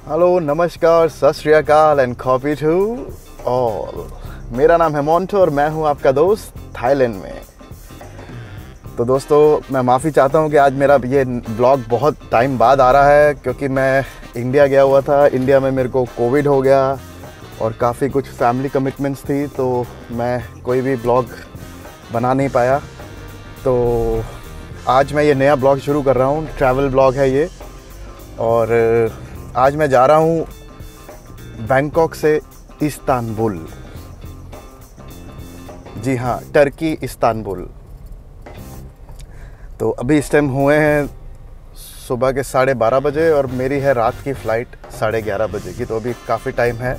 Hello, नमस्कार, सत श्री अकाल एंड कॉफी टू ऑल। मेरा नाम है मोंटो और मैं हूं आपका दोस्त थाईलैंड में। तो दोस्तों, मैं माफ़ी चाहता हूं कि आज मेरा ये ब्लॉग बहुत टाइम बाद आ रहा है, क्योंकि मैं इंडिया गया हुआ था। इंडिया में मेरे को कोविड हो गया और काफ़ी कुछ फैमिली कमिटमेंट्स थी, तो मैं कोई भी ब्लॉग बना नहीं पाया। तो आज मैं ये नया ब्लॉग शुरू कर रहा हूँ, ट्रैवल ब्लॉग है ये। और आज मैं जा रहा हूँ बैंकॉक से इस्तांबुल। जी हाँ, टर्की, इस्तांबुल। तो अभी इस टाइम हुए हैं सुबह के 12:30 बजे और मेरी है रात की फ़्लाइट 11:30 बजे की। तो अभी काफ़ी टाइम है,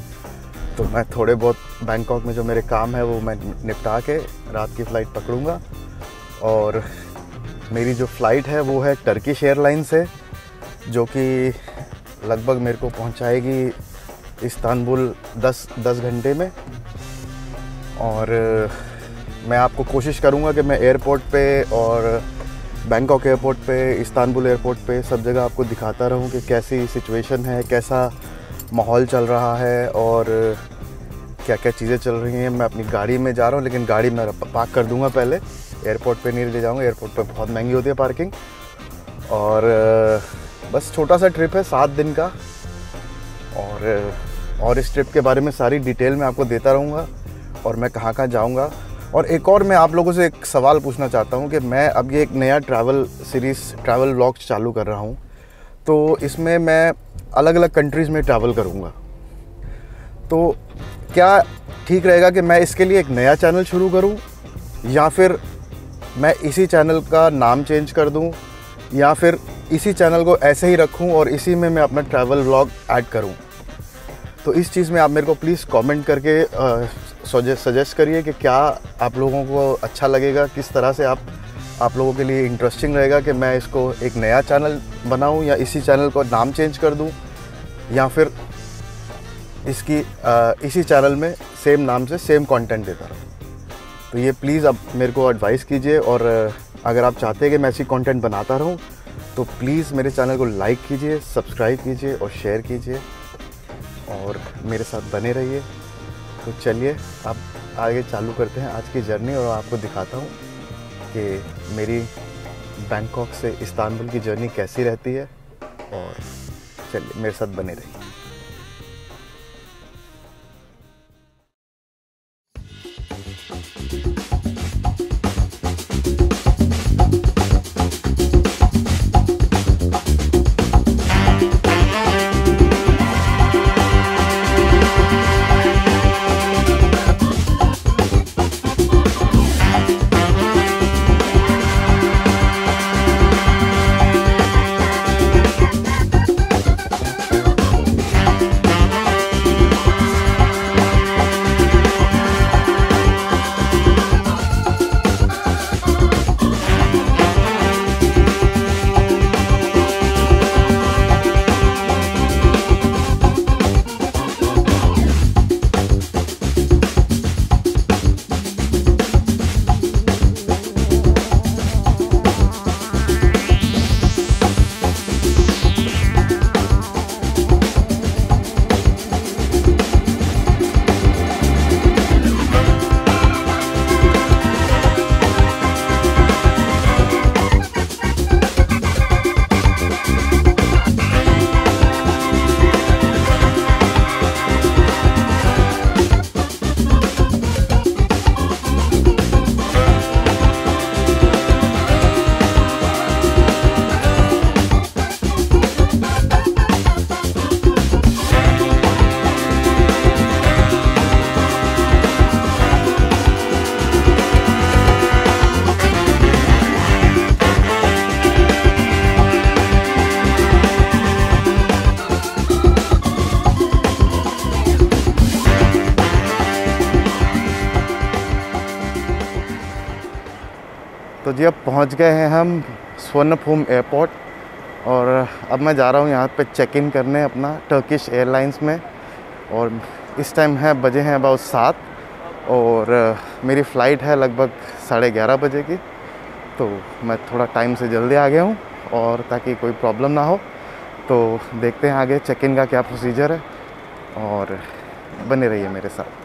तो मैं थोड़े बहुत बैंकॉक में जो मेरे काम है वो मैं निपटा के रात की फ़्लाइट पकड़ूँगा। और मेरी जो फ़्लाइट है वो है टर्किश एयरलाइंस से, जो कि लगभग मेरे को पहुंचाएगी इस्तांबुल 10 घंटे में। और मैं आपको कोशिश करूंगा कि मैं एयरपोर्ट पे और बैंकॉक एयरपोर्ट पे, इस्तांबुल एयरपोर्ट पे सब जगह आपको दिखाता रहूं कि कैसी सिचुएशन है, कैसा माहौल चल रहा है और क्या क्या चीज़ें चल रही हैं। मैं अपनी गाड़ी में जा रहा हूं, लेकिन गाड़ी मैं पार्क कर दूंगा पहले, एयरपोर्ट पे नहीं ले जाऊँगा। एयरपोर्ट पे बहुत महंगी होती है पार्किंग। और बस छोटा सा ट्रिप है 7 दिन का। और इस ट्रिप के बारे में सारी डिटेल मैं आपको देता रहूँगा और मैं कहाँ कहाँ जाऊँगा। और एक और मैं आप लोगों से एक सवाल पूछना चाहता हूँ कि मैं अब ये एक नया ट्रैवल सीरीज़, ट्रैवल व्लॉग चालू कर रहा हूँ। तो इसमें मैं अलग अलग कंट्रीज़ में ट्रैवल करूँगा। तो क्या ठीक रहेगा कि मैं इसके लिए एक नया चैनल शुरू करूँ, या फिर मैं इसी चैनल का नाम चेंज कर दूँ, या फिर इसी चैनल को ऐसे ही रखूं और इसी में मैं अपना ट्रैवल व्लॉग ऐड करूं? तो इस चीज़ में आप मेरे को प्लीज़ कमेंट करके सजेस्ट करिए कि क्या आप लोगों को अच्छा लगेगा, किस तरह से आप लोगों के लिए इंटरेस्टिंग रहेगा कि मैं इसको एक नया चैनल बनाऊं, या इसी चैनल को नाम चेंज कर दूं, या फिर इसी चैनल में सेम नाम से सेम कंटेंट देता रहूं। तो ये प्लीज़ आप मेरे को एडवाइस कीजिए। और अगर आप चाहते हैं कि मैं ऐसी कंटेंट बनाता रहूं, तो प्लीज़ मेरे चैनल को लाइक कीजिए, सब्सक्राइब कीजिए और शेयर कीजिए और मेरे साथ बने रहिए। तो चलिए अब आगे चालू करते हैं आज की जर्नी, और आपको दिखाता हूँ कि मेरी बैंकॉक से इस्तांबुल की जर्नी कैसी रहती है। और चलिए मेरे साथ बने रहिए। तो जी अब पहुंच गए हैं हम सुवर्णभूमि एयरपोर्ट और अब मैं जा रहा हूं यहाँ पे चेक इन करने अपना टर्किश एयरलाइंस में। और इस टाइम बजे हैं अबाउट 7 और मेरी फ़्लाइट है लगभग 11:30 बजे की। तो मैं थोड़ा टाइम से जल्दी आ गया हूँ और ताकि कोई प्रॉब्लम ना हो। तो देखते हैं आगे चेक इन का क्या प्रोसीजर है और बने रहिए मेरे साथ।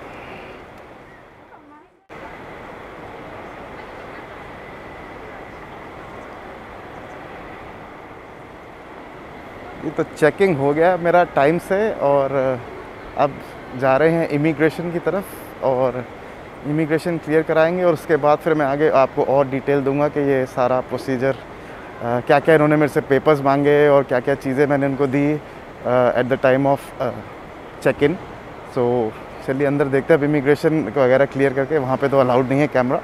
ये तो चेकिंग हो गया मेरा टाइम से और अब जा रहे हैं इमिग्रेशन की तरफ और इमिग्रेशन क्लियर कराएंगे और उसके बाद फिर मैं आगे आपको और डिटेल दूंगा कि ये सारा प्रोसीजर क्या क्या इन्होंने मेरे से पेपर्स मांगे और क्या क्या चीज़ें मैंने उनको दी at the time of check in. So चलिए अंदर देखते हैं। अब इमिग्रेशन वगैरह क्लियर करके वहाँ पे तो अलाउड नहीं है कैमरा,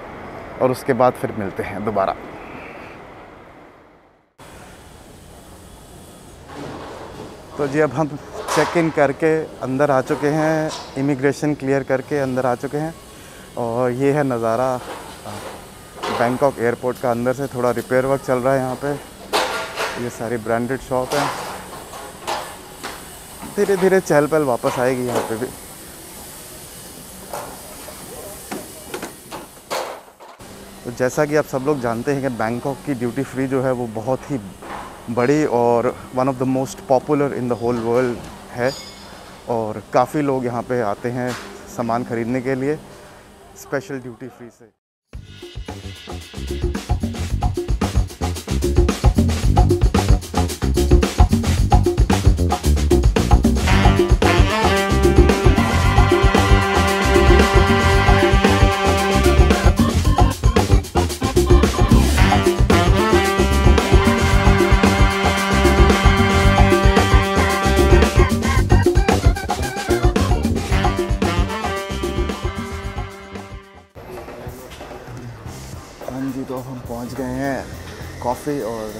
और उसके बाद फिर मिलते हैं दोबारा। तो जी अब हम चेक इन करके अंदर आ चुके हैं, इमिग्रेशन क्लियर करके अंदर आ चुके हैं। और ये है नज़ारा बैंकॉक एयरपोर्ट का। अंदर से थोड़ा रिपेयर वर्क चल रहा है यहाँ पे। ये सारी ब्रांडेड शॉप है। धीरे धीरे चहल पहल वापस आएगी यहाँ पे भी। तो जैसा कि आप सब लोग जानते हैं कि बैंकॉक की ड्यूटी फ्री जो है वो बहुत ही बड़ी और one of the most popular in the whole world है। और काफ़ी लोग यहाँ पे आते हैं सामान ख़रीदने के लिए स्पेशल ड्यूटी फ्री से। तो हम पहुंच गए हैं कॉफ़ी और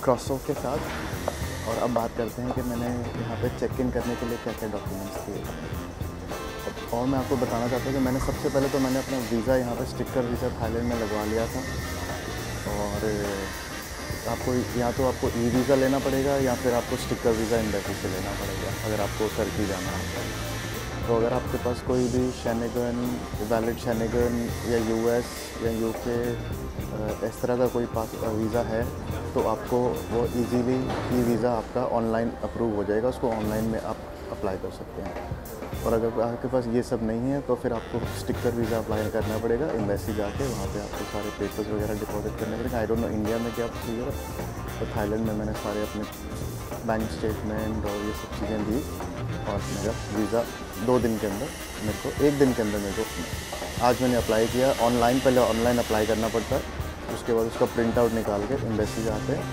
क्रॉसो के साथ। और अब बात करते हैं कि मैंने यहाँ पे चेक इन करने के लिए क्या क्या डॉक्यूमेंट्स दिए। और मैं आपको बताना चाहता हूँ कि मैंने सबसे पहले तो मैंने अपना वीज़ा यहाँ पे स्टिकर वीज़ा थाईलैंड में लगवा लिया था। और आपको या तो आपको ई वीज़ा लेना पड़ेगा या फिर आपको स्टिकर वीज़ा एम्बेसी से लेना पड़ेगा अगर आपको टर्की जाना है। तो अगर आपके पास कोई भी शेंगन वैलिड शेंगन या यूएस या यूके इस तरह का कोई पास वीज़ा है तो आपको वो इजीली ई वीज़ा आपका ऑनलाइन अप्रूव हो जाएगा। उसको ऑनलाइन में आप अप्लाई कर सकते हैं। और अगर आपके पास ये सब नहीं है तो फिर आपको स्टिकर वीज़ा अप्लाई करना पड़ेगा एम्बेसी जाके। वहाँ पे आपको सारे पेपर्स वगैरह डिपॉजिट करने पड़ेगा। आई डोंट नो इंडिया में क्या प्रोसीजर है, तो थाईलैंड में मैंने सारे अपने बैंक स्टेटमेंट और ये सब चीज़ें दी और मेरा वीज़ा 2 दिन के अंदर मेरे को 1 दिन के अंदर मेरे को आज मैंने अप्लाई किया ऑनलाइन। पहले ऑनलाइन अप्लाई करना पड़ता है, उसके बाद उसका प्रिंट आउट निकाल के एम्बेसी जाते हैं,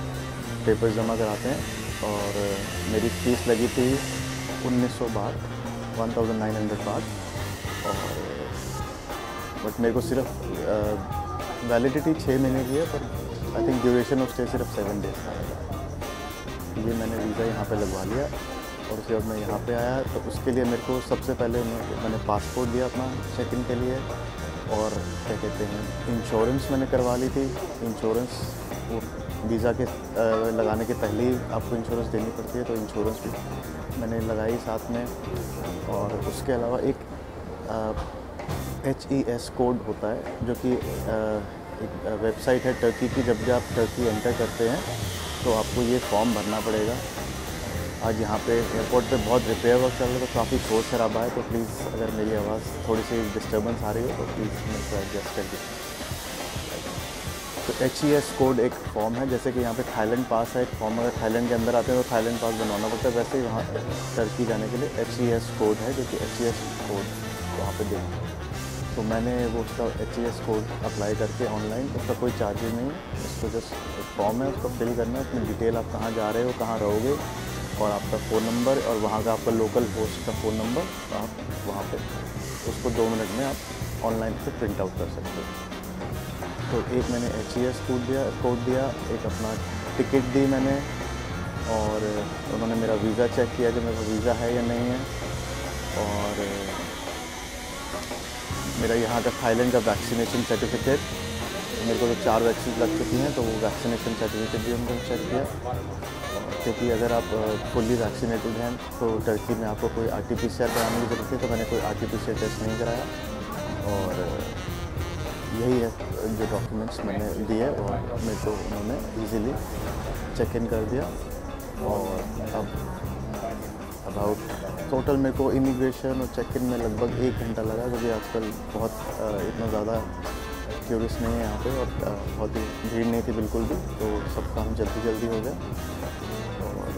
पेपर्स जमा कराते हैं। और मेरी फ़ीस लगी थी 1900 बात, 1900 बात। और बट मेरे को सिर्फ वैलिडिटी 6 महीने की है, पर I think duration of stay सिर्फ 7 डेज़ का है। ये मैंने वीज़ा यहाँ पे लगवा लिया और उसके बाद मैं यहाँ पे आया। तो उसके लिए मेरे को सबसे पहले मैंने पासपोर्ट दिया अपना चेक इन के लिए। और क्या कहते हैं इंश्योरेंस मैंने करवा ली थी। इंश्योरेंस वो वीज़ा के लगाने के पहले ही आपको इंश्योरेंस देनी पड़ती है, तो इंश्योरेंस भी मैंने लगाई साथ में। और उसके अलावा एक HES कोड होता है जो कि एक वेबसाइट है टर्की की। जब भी आप टर्की एंटर करते हैं तो आपको ये फॉर्म भरना पड़ेगा। आज यहाँ पे एयरपोर्ट पे बहुत रिपेयर वर्क चल रहा है तो काफ़ी शोर शराबा है। तो प्लीज़ अगर मेरी आवाज़ थोड़ी सी डिस्टर्बेंस आ रही हो तो प्लीज़ मेरे को एडजस्ट कर दीजिए। तो HES कोड एक फॉर्म है, जैसे कि यहाँ पे थाईलैंड पास है एक फॉर्म। अगर थाईलैंड के अंदर आते हैं तो थाईलैंड पास बनवाना पड़ता है, वैसे ही वहाँ टर्की जाने के लिए HES कोड है, जो कि HES कोड वहाँ पे देना। तो मैंने वो उसका HES कोड अप्लाई करके ऑनलाइन, उसका कोई चार्जेस नहीं है। उसको जस्ट एक फॉर्म है, उसको फिल करना है। उसमें डिटेल आप कहाँ जा रहे हो, कहाँ रहोगे और आपका फ़ोन नंबर और वहाँ का आपका लोकल होस्ट का फ़ोन नंबर, आप वहाँ पे उसको 2 मिनट में आप ऑनलाइन से प्रिंट आउट कर सकते हो। तो एक मैंने HES कोड दिया, एक अपना टिकट दी मैंने। और उन्होंने मेरा वीज़ा चेक किया कि मेरा वीज़ा है या नहीं है। और मेरा यहाँ का थाईलैंड का वैक्सीनेशन सर्टिफिकेट, मेरे को तो 4 वैक्सीन लग चुकी हैं, तो वो वैक्सीनेशन सर्टिफिकेट भी उनको चेक किया। क्योंकि अगर आप फुल्ली वैक्सीनेटेड हैं तो टर्की में आपको कोई RT-PCR कराने की ज़रूरत है, तो मैंने कोई RT-PCR टेस्ट नहीं कराया। और यही है जो डॉक्यूमेंट्स मैंने दिए और मेरे को उन्होंने ईज़िली चेक इन कर दिया। और अब अबाउट टोटल मेरे को इमिग्रेशन और चेक इन में लगभग 1 घंटा लगा, क्योंकि आजकल बहुत इतना ज़्यादा टूरिस्ट नहीं है यहाँ पे, और बहुत ही भीड़ नहीं थी बिल्कुल भी, तो सब काम जल्दी जल्दी हो गया। और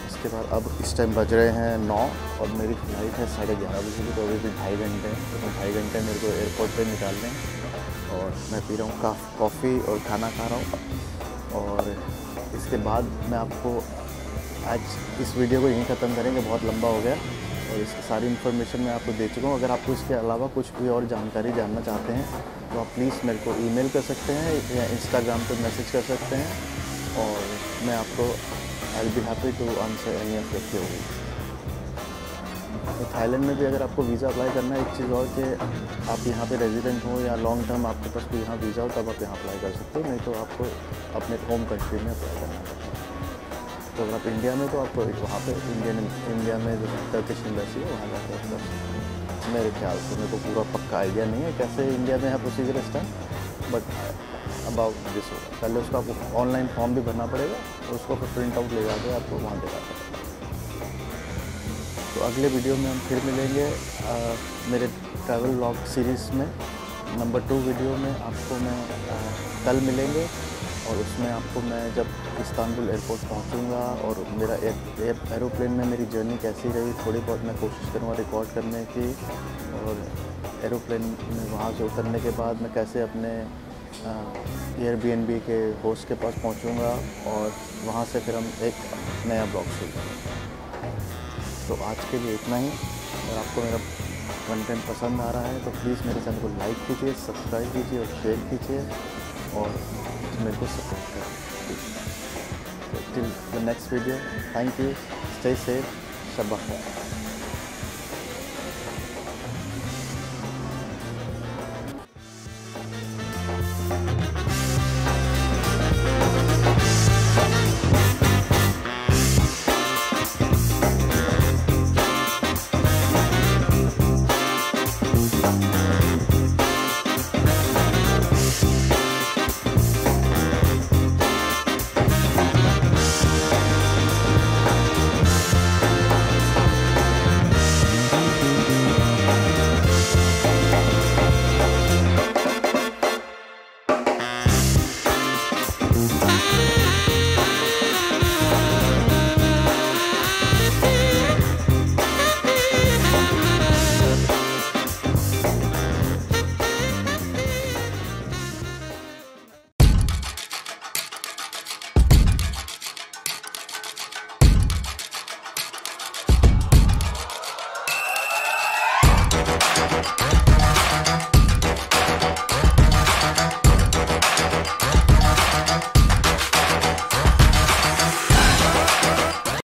इसके बाद अब इस टाइम बज रहे हैं 9 और मेरी फ़्लाइट है 11:30 बजे की, तो अभी भी 2.5 घंटे हैं। तो 2.5 घंटे मेरे को एयरपोर्ट पे निकालने हैं। और मैं पी रहा हूँ कॉफ़ी और खाना खा रहा हूँ। और इसके बाद मैं आपको आज इस वीडियो को यहीं ख़त्म करेंगे, बहुत लंबा हो गया और इसकी सारी इन्फॉर्मेशन मैं आपको दे चुका हूँ। अगर आपको इसके अलावा कुछ भी और जानकारी जानना चाहते हैं तो आप प्लीज़ मेरे को ईमेल कर सकते हैं या इंस्टाग्राम पर मैसेज कर सकते हैं, और मैं आपको I will be happy to answer any of your queries. तो थाईलैंड में भी अगर आपको वीज़ा अप्लाई करना है, एक चीज़ और कि आप यहाँ पे रेजिडेंट हो या लॉन्ग टर्म आपके पास कोई यहाँ वीज़ा हो, तब आप यहाँ अप्लाई कर सकते हो, नहीं तो आपको अपने होम कंट्री में अप्लाई करना पड़ता है। तो अगर आप इंडिया में तो आपको वहाँ पे इंडिया में जो टर्किश एम्बेसी है वहाँ जाकर कर सकते हैं। मेरे ख्याल से, मेरे को पूरा पक्का आइडिया नहीं है कैसे इंडिया में है प्रोसीजर इस टाइम, बट अबाउट दिस होगा। पहले उसका आपको ऑनलाइन फॉर्म भी भरना पड़ेगा और उसको फिर प्रिंट आउट ले जाकर आपको वहाँ देना पड़ेगा। तो अगले वीडियो में हम फिर मिलेंगे मेरे ट्रैवल व्लॉग सीरीज़ में। नंबर 2 वीडियो में आपको मैं कल मिलेंगे, और उसमें आपको मैं जब इस्तांबुल एयरपोर्ट पहुंचूंगा और मेरा एरोप्लेन में मेरी जर्नी कैसी रही, थोड़ी बहुत मैं कोशिश करूँगा रिकॉर्ड करने की। और एरोप्लेन में वहाँ से उतरने के बाद मैं कैसे अपने एयरबीएनबी के होस्ट के पास पहुँचूँगा, और वहाँ से फिर हम एक नया ब्लॉग शुरू करेंगे। तो आज के लिए इतना ही। अगर आपको मेरा कंटेंट पसंद आ रहा है तो प्लीज़ मेरे चैनल को लाइक कीजिए, सब्सक्राइब कीजिए और शेयर कीजिए, और मेरे को सपोर्ट करें। Till the next video, thank you, stay safe, शब्बा खैर।